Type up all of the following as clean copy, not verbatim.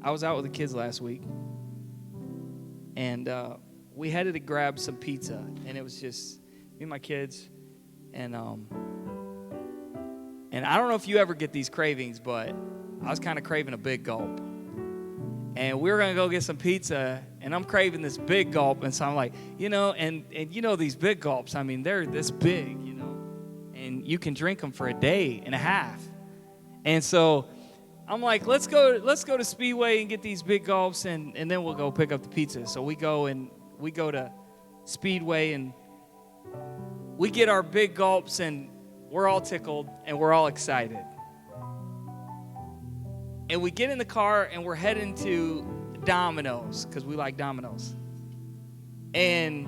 I was out with the kids last week, and we headed to grab some pizza, and it was just me and my kids, and I don't know if you ever get these cravings, but I was kind of craving a big gulp, and we were gonna go get some pizza, and I'm craving this big gulp, and so I'm like, and these big gulps, I mean, they're this big, and you can drink them for a day and a half, and so I'm like, let's go to Speedway and get these big gulps, and then we'll go pick up the pizza. So we go to Speedway, and we get our big gulps, and we're all tickled, and we're all excited. And we get in the car, and we're heading to Domino's, because we like Domino's. And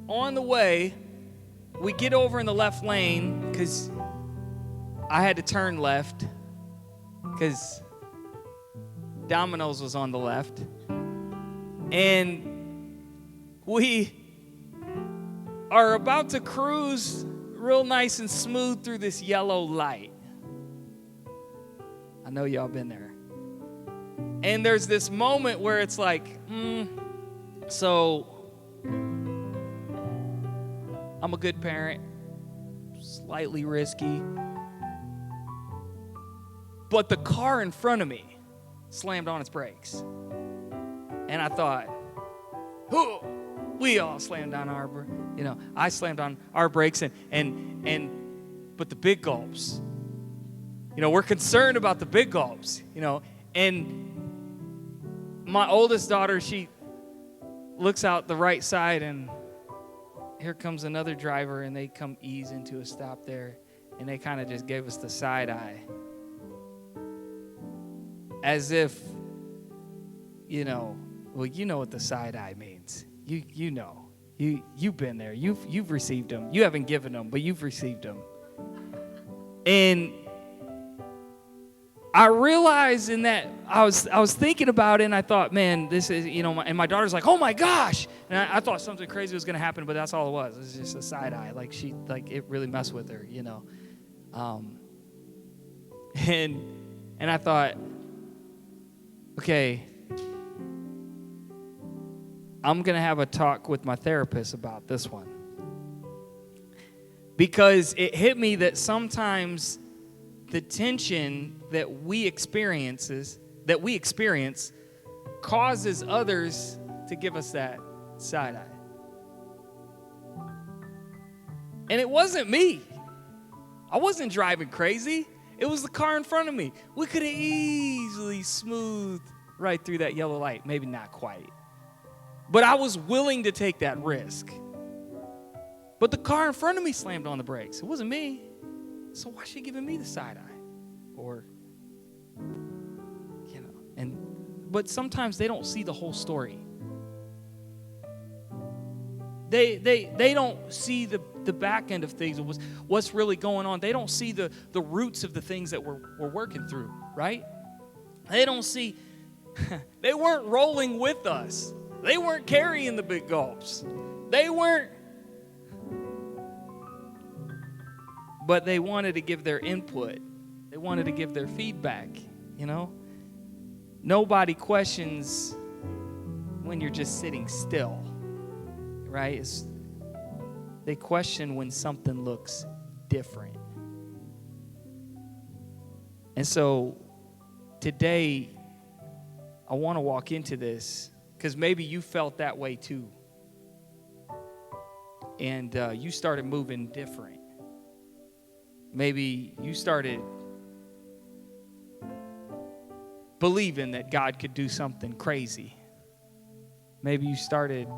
on the way, we get over in the left lane, because I had to turn left because Domino's was on the left. And we are about to cruise real nice and smooth through this yellow light. I know y'all been there. And there's this moment where it's like, so I'm a good parent, slightly risky. But the car in front of me slammed on its brakes. And I thought, oh, we all slammed on I slammed on our brakes but the big gulps, we're concerned about the big gulps, and my oldest daughter, she looks out the right side, and here comes another driver, and they come ease into a stop there, and they kind of just gave us the side eye. As if, well, you know what the side eye means. You know. You've been there. You've received them. You haven't given them, but you've received them. And I realized in that I was thinking about it, and I thought, man, this is, and my daughter's like, oh my gosh. And I thought something crazy was going to happen, but that's all it was. It was just a side eye. Like it really messed with her, And I thought, okay, I'm going to have a talk with my therapist about this one. Because it hit me that sometimes the tension that we experience causes others to give us that side eye. And it wasn't me. I wasn't driving crazy. It was the car in front of me. We could have easily smoothed right through that yellow light. Maybe not quite. But I was willing to take that risk. But the car in front of me slammed on the brakes. It wasn't me. So why is she giving me the side eye? Or, but sometimes they don't see the whole story. They don't see the back end of things, what's really going on. They don't see the roots of the things that we're working through, right? They don't see, they weren't rolling with us. They weren't carrying the big gulps. They weren't, but they wanted to give their input. They wanted to give their feedback, Nobody questions when you're just sitting still, right? They question when something looks different. And so today, I want to walk into this because maybe you felt that way too. And you started moving different. Maybe you started believing that God could do something crazy. Maybe you started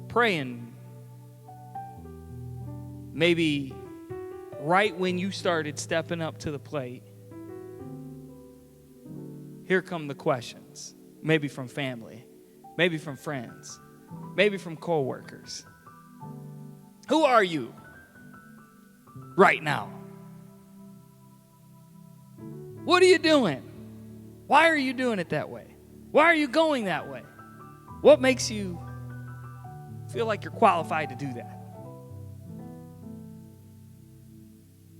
praying. Maybe right when you started stepping up to the plate, here come the questions. Maybe from family, maybe from friends, maybe from coworkers. Who are you right now? What are you doing? Why are you doing it that way? Why are you going that way? What makes you feel like you're qualified to do that?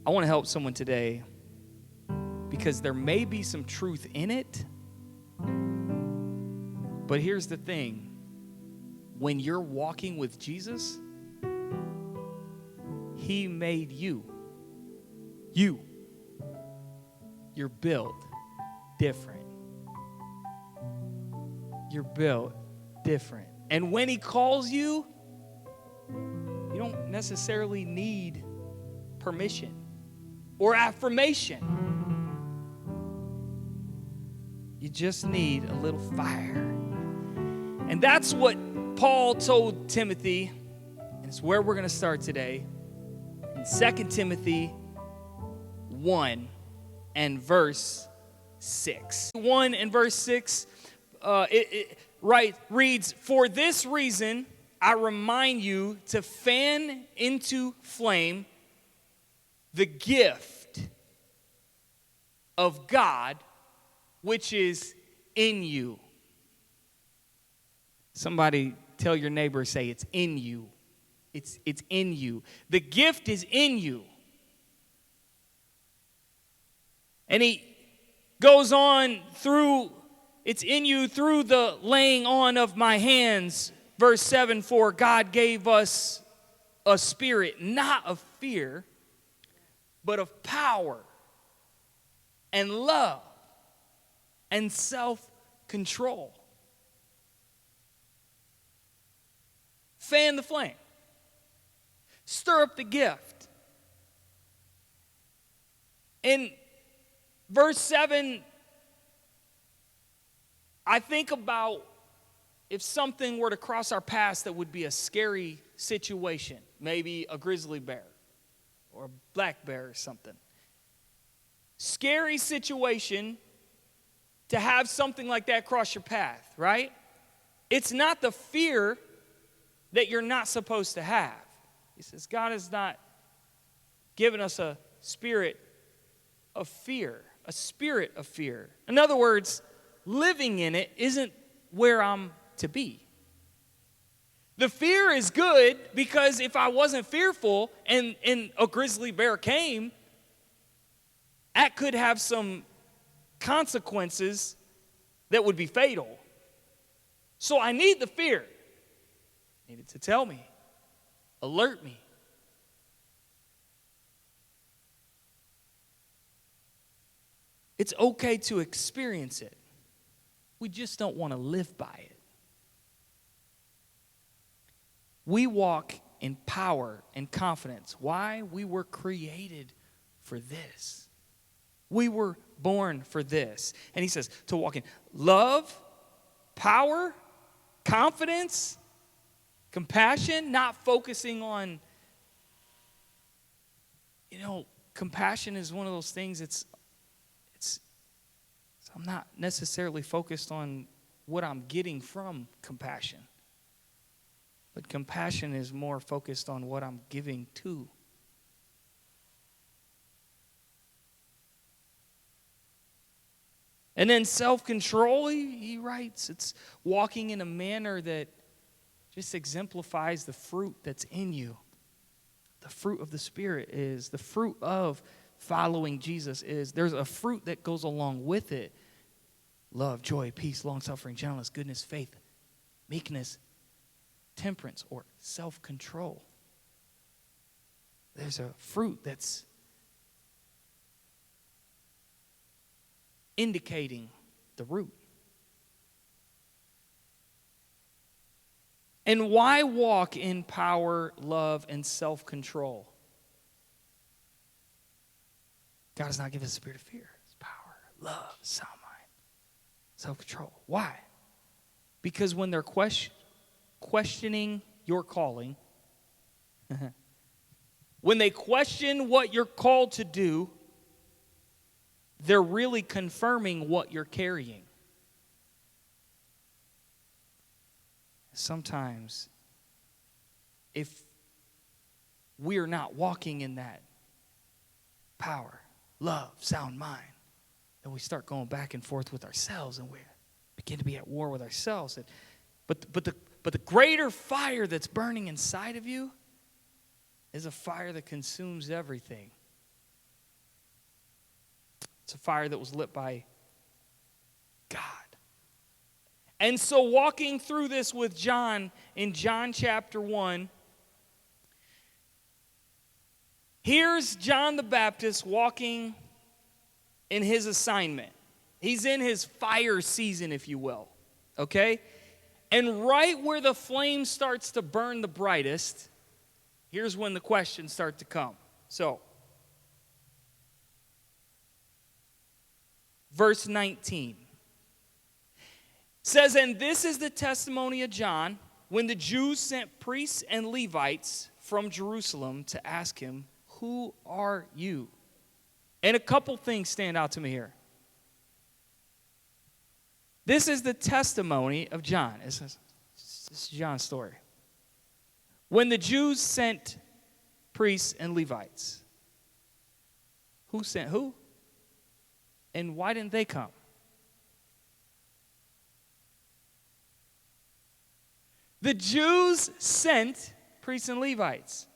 I want to help someone today because there may be some truth in it, But here's the thing. When you're walking with Jesus, he made you. You. You're built different. You're built different. And when he calls you, you don't necessarily need permission or affirmation. You just need a little fire. And that's what Paul told Timothy, and it's where we're going to start today. In 2 Timothy 1 and verse 6. 1 and verse 6 reads, "For this reason I remind you to fan into flame the gift of God which is in you." Somebody tell your neighbor, say, it's in you. It's in you. The gift is in you. And he goes on through, it's in you through the laying on of my hands. Verse 7, "For God gave us a spirit not of fear, but of power and love and self-control." Fan the flame. Stir up the gift. In verse 7, I think about if something were to cross our paths that would be a scary situation, maybe a grizzly bear or a black bear or something. Scary situation to have something like that cross your path, right? It's not the fear that you're not supposed to have. He says God has not given us a spirit of fear, a spirit of fear. In other words, living in it isn't where I'm to be. The fear is good because if I wasn't fearful and a grizzly bear came, that could have some consequences that would be fatal. So I need the fear. I need it to tell me, alert me. It's okay to experience it. We just don't want to live by it. We walk in power and confidence. Why? We were created for this. We were born for this. And he says to walk in love, power, confidence, compassion, not focusing on, compassion is one of those things, I'm not necessarily focused on what I'm getting from compassion. But compassion is more focused on what I'm giving to. And then self-control, he writes, it's walking in a manner that just exemplifies the fruit that's in you. The fruit of the Spirit is, the fruit of following Jesus is, there's a fruit that goes along with it. Love, joy, peace, long-suffering, gentleness, goodness, faith, meekness, temperance, or self-control. There's a fruit that's indicating the root. And why walk in power, love, and self-control? God has not given us a spirit of fear. It's power, love, sound mind, self-control. Why? Because when they're questioning your calling, when they question what you're called to do, they're really confirming what you're carrying. Sometimes, if we're not walking in that power, love, sound mind, then we start going back and forth with ourselves, and we begin to be at war with ourselves. But the greater fire that's burning inside of you is a fire that consumes everything. It's a fire that was lit by God. And so walking through this with John in John chapter 1, here's John the Baptist walking in his assignment. He's in his fire season, if you will, okay? And right where the flame starts to burn the brightest, here's when the questions start to come. So, verse 19 says, "And this is the testimony of John, when the Jews sent priests and Levites from Jerusalem to ask him, 'Who are you?'" And a couple things stand out to me here. This is the testimony of John. This is John's story. When the Jews sent priests and Levites, who sent who? And why didn't they come? The Jews sent priests and Levites.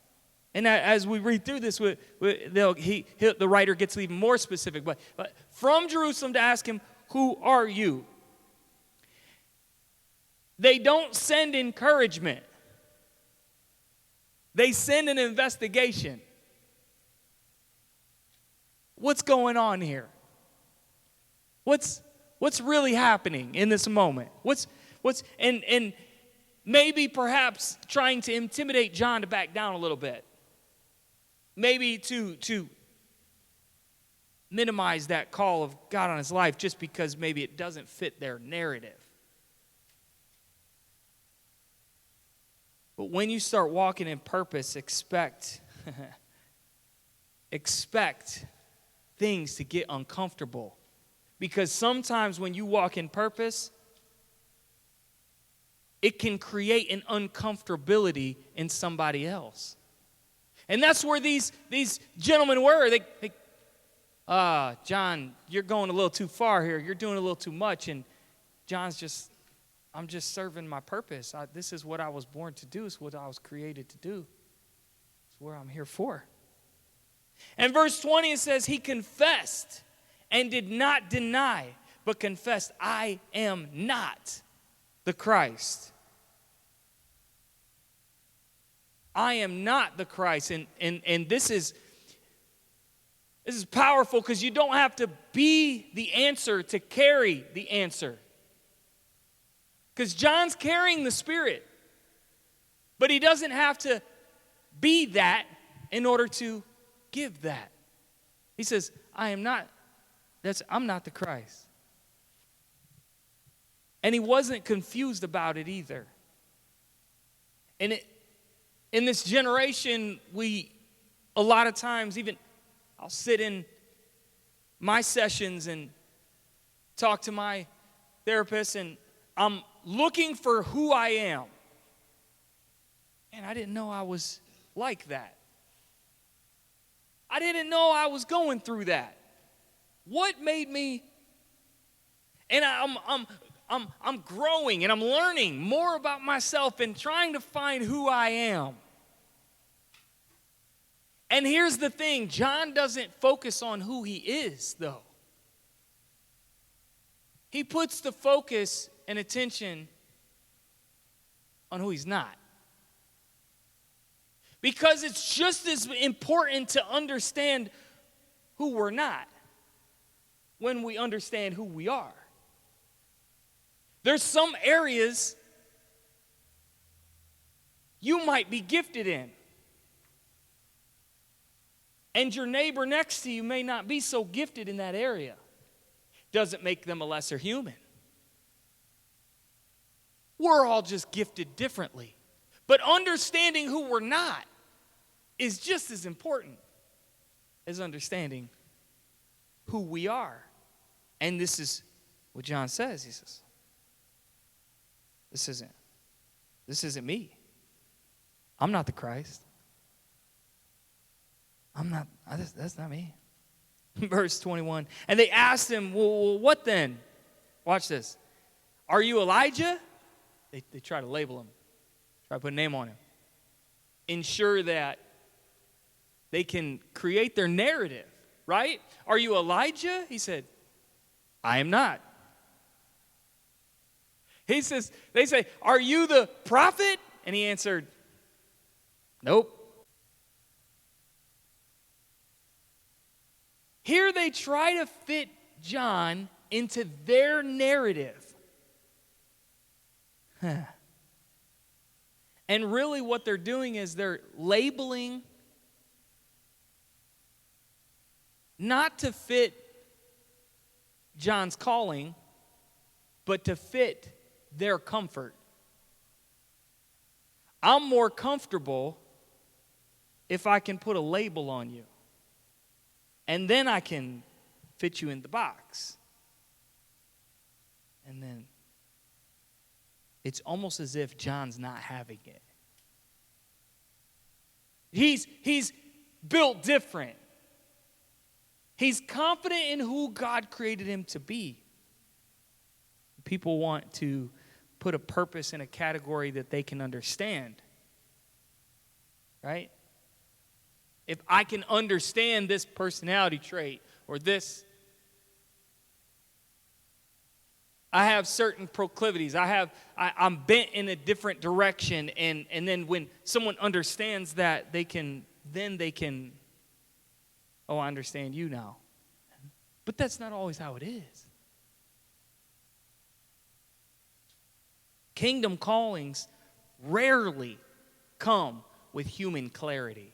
And as we read through this, the writer gets even more specific. But from Jerusalem to ask him, "Who are you?" They don't send encouragement. They send an investigation. What's going on here? What's really happening in this moment? And maybe perhaps trying to intimidate John to back down a little bit. Maybe to minimize that call of God on his life just because maybe it doesn't fit their narrative. But when you start walking in purpose, expect things to get uncomfortable. Because sometimes when you walk in purpose, it can create an uncomfortability in somebody else. And that's where these gentlemen were. John, you're going a little too far here. You're doing a little too much. And John's I'm just serving my purpose. This is what I was born to do. It's what I was created to do. It's what I'm here for. And verse 20, it says, he confessed and did not deny, but confessed, "I am not the Christ." I am not the Christ. And this is powerful because you don't have to be the answer to carry the answer. Because John's carrying the Spirit. But he doesn't have to be that in order to give that. He says, I'm not the Christ. And he wasn't confused about it either. And in this generation, a lot of times, even I'll sit in my sessions and talk to my therapist, and I'm looking for who I am. And I didn't know I was like that. I didn't know I was going through that. What made me? And I'm growing and I'm learning more about myself and trying to find who I am. And here's the thing, John doesn't focus on who he is, though. He puts the focus and attention on who he's not. Because it's just as important to understand who we're not when we understand who we are. There's some areas you might be gifted in. And your neighbor next to you may not be so gifted in that area. Doesn't make them a lesser human. We're all just gifted differently. But understanding who we're not is just as important as understanding who we are. And this is what John says. He says, this isn't me. I'm not the Christ. That's not me. Verse 21. And they asked him, well, what then? Watch this. Are you Elijah? They try to label him. Try to put a name on him. Ensure that they can create their narrative, right? Are you Elijah? He said, I am not. He says, they say, "Are you the prophet?" And he answered, "Nope." Here they try to fit John into their narrative. And really what they're doing is they're labeling not to fit John's calling, but to fit their comfort. I'm more comfortable if I can put a label on you. And then I can fit you in the box. And then it's almost as if John's not having it. He's built different. He's confident in who God created him to be. People want to put a purpose in a category that they can understand. Right? If I can understand this personality trait or this, I have certain proclivities. I'm bent in a different direction, and then when someone understands that, they can, oh, I understand you now. But that's not always how it is. Kingdom callings rarely come with human clarity.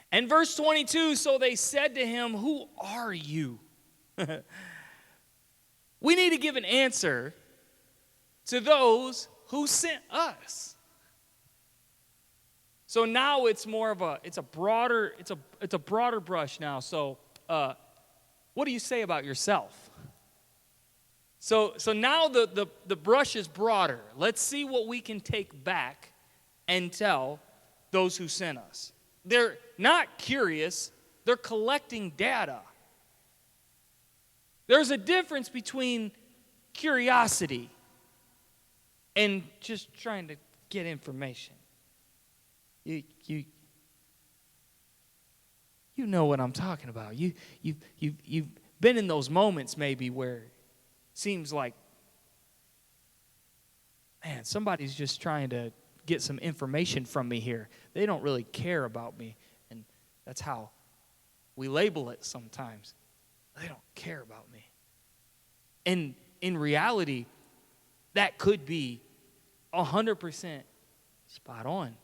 And verse 22, so they said to him, "Who are you?" We need to give an answer to those who sent us. So now it's more of a broader brush now. So what do you say about yourself? So now the brush is broader. Let's see what we can take back and tell those who sent us. They're not curious, they're collecting data. There's a difference between curiosity and just trying to get information. You know what I'm talking about. You've been in those moments maybe where it seems like, man, somebody's just trying to get some information from me here. They don't really care about me. And that's how we label it sometimes. They don't care about me. And in reality, that could be 100% spot on.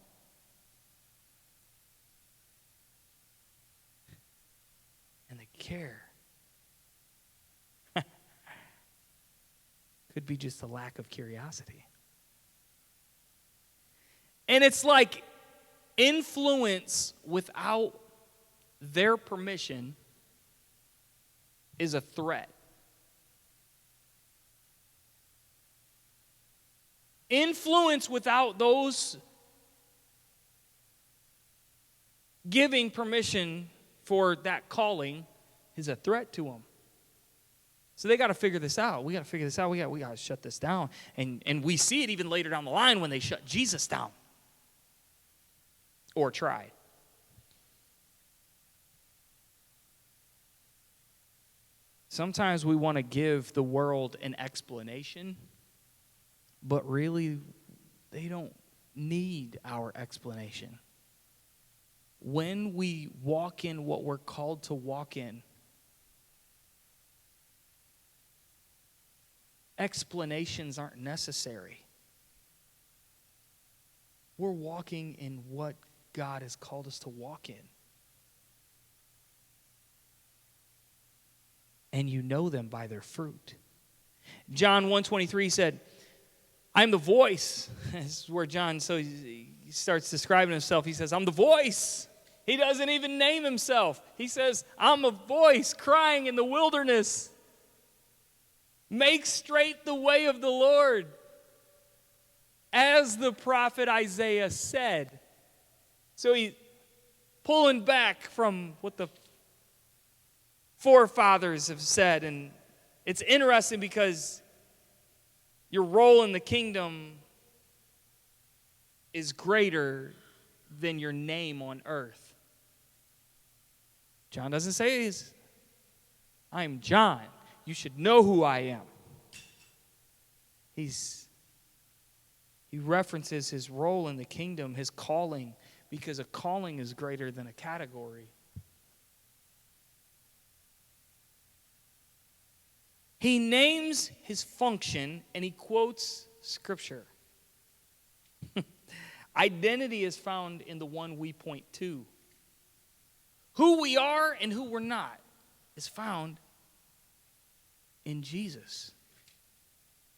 And the care could be just a lack of curiosity. And it's like influence without their permission is a threat. Influence without those giving permission for that calling is a threat to them. So they got to figure this out. We got to figure this out. We got to shut this down. And we see it even later down the line when they shut Jesus down. Or tried. Sometimes we want to give the world an explanation, but really they don't need our explanation. When we walk in what we're called to walk in, explanations aren't necessary. We're walking in what God has called us to walk in. And you know them by their fruit. John 1:23 said, "I'm the voice." This is where John, so he starts describing himself. He says, "I'm the voice." He doesn't even name himself. He says, "I'm a voice crying in the wilderness. Make straight the way of the Lord." As the prophet Isaiah said. So he's pulling back from what the forefathers have said. And it's interesting because your role in the kingdom is greater than your name on earth. John doesn't say I'm John. You should know who I am. He references his role in the kingdom, his calling, because a calling is greater than a category. He names his function and he quotes Scripture. Identity is found in the one we point to. Who we are and who we're not is found in Jesus.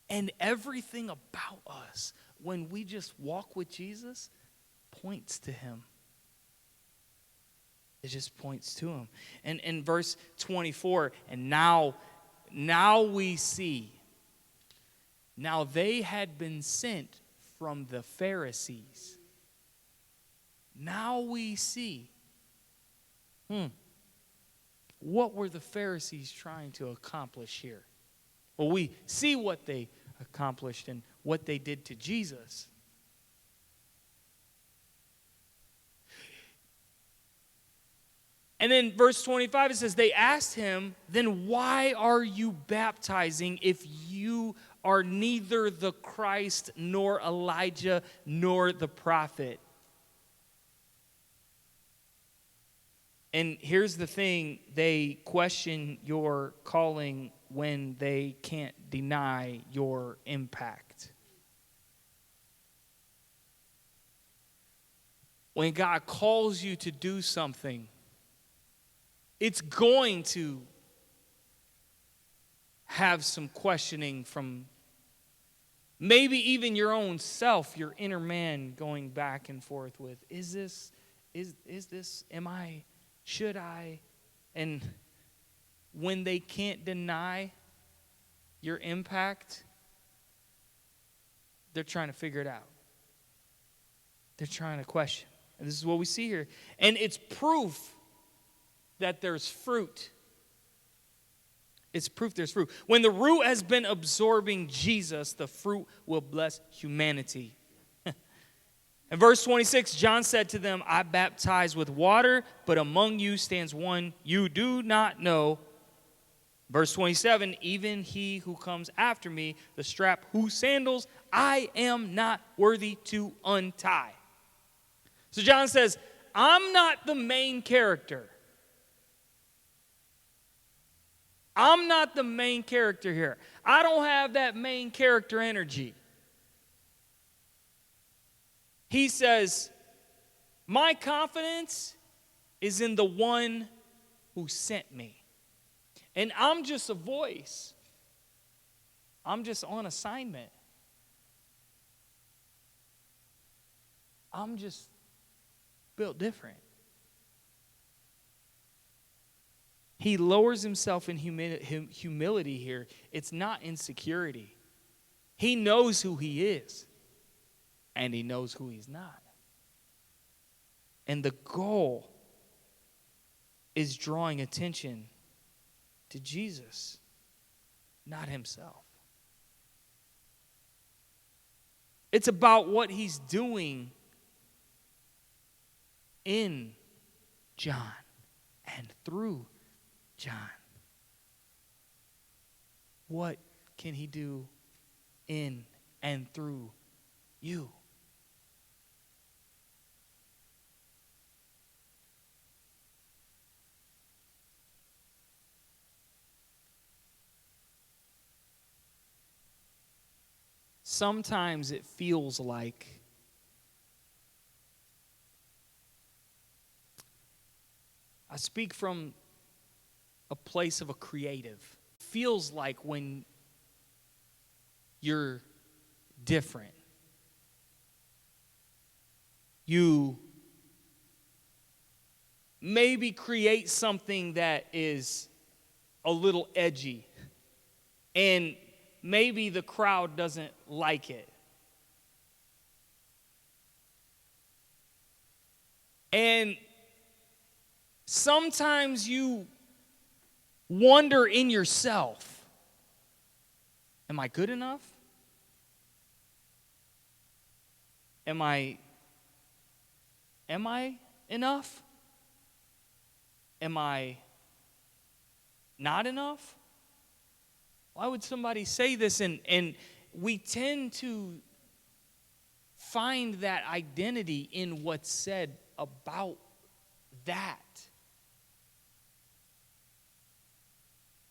And everything about us, when we just walk with Jesus, points to him. It just points to him. And in verse 24, and now we see. Now they had been sent from the Pharisees. Now we see. What were the Pharisees trying to accomplish here? Well, we see what they accomplished and what they did to Jesus. And then verse 25, it says, they asked him, then why are you baptizing if you are neither the Christ, nor Elijah, nor the prophet? And here's the thing, they question your calling when they can't deny your impact. When God calls you to do something, it's going to have some questioning from maybe even your own self, your inner man going back and forth with, is this, am I, should I? And when they can't deny your impact, they're trying to figure it out. They're trying to question. And this is what we see here. And it's proof that there's fruit. It's proof there's fruit. When the root has been absorbing Jesus, the fruit will bless humanity. In verse 26, John said to them, I baptize with water, but among you stands one you do not know. Verse 27, even he who comes after me, the strap whose sandals I am not worthy to untie. So John says, I'm not the main character. I'm not the main character here. I don't have that main character energy. He says, my confidence is in the one who sent me. And I'm just a voice. I'm just on assignment. I'm just built different. He lowers himself in humility here. It's not insecurity. He knows who he is, and he knows who he's not. And the goal is drawing attention to Jesus, not himself. It's about what he's doing in John and through John. What can he do in and through you? Sometimes it feels like I speak from a place of a creative. Feels like when you're different, you maybe create something that is a little edgy, and maybe the crowd doesn't like it. And sometimes you wonder in yourself, am I good enough? Am I enough? Am I not enough? Why would somebody say this? And we tend to find that identity in what's said about that.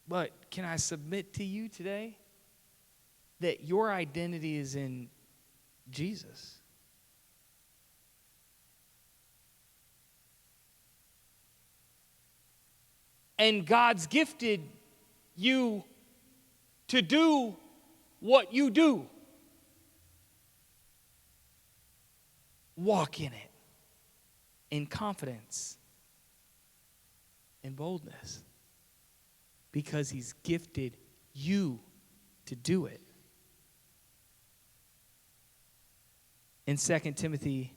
But can I submit to you today that your identity is in Jesus? And God's gifted you to do what you do. Walk in it in confidence, in boldness, because He's gifted you to do it. In 2 Timothy,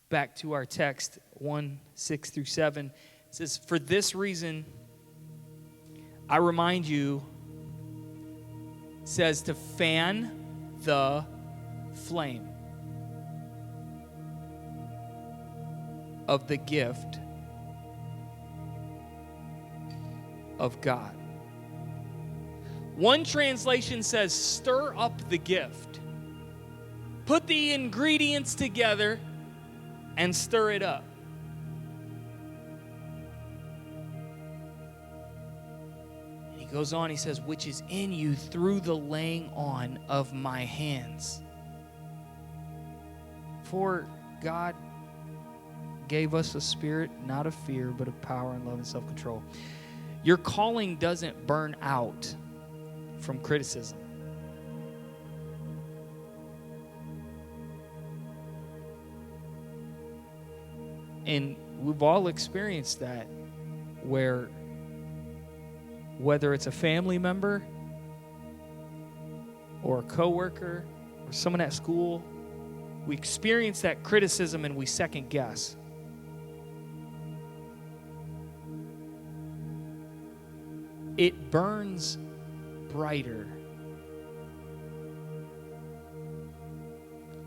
back to our text, 1:6-7, it says, "For this reason, I remind you," it says, "to fan the flame of the gift of God." One translation says, stir up the gift. Put the ingredients together and stir it up. And he goes on, he says, which is in you through the laying on of my hands. For God gave us a spirit, not of fear, but of power and love and self-control. Your calling doesn't burn out from criticism. And we've all experienced that, where whether it's a family member or a coworker or someone at school, we experience that criticism and we second guess. It burns brighter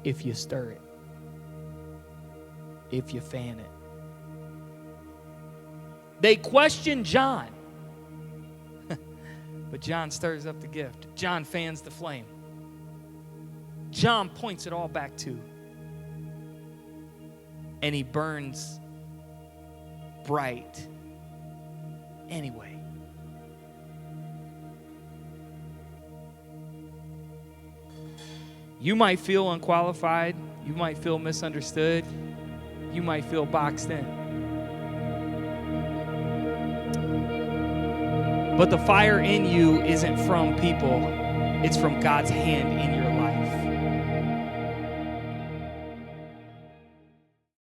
if you stir it, if you fan it. They question John, but John stirs up the gift. John fans the flame. John points it all back to, and he burns bright anyway. You might feel unqualified. You might feel misunderstood. You might feel boxed in. But the fire in you isn't from people. It's from God's hand in your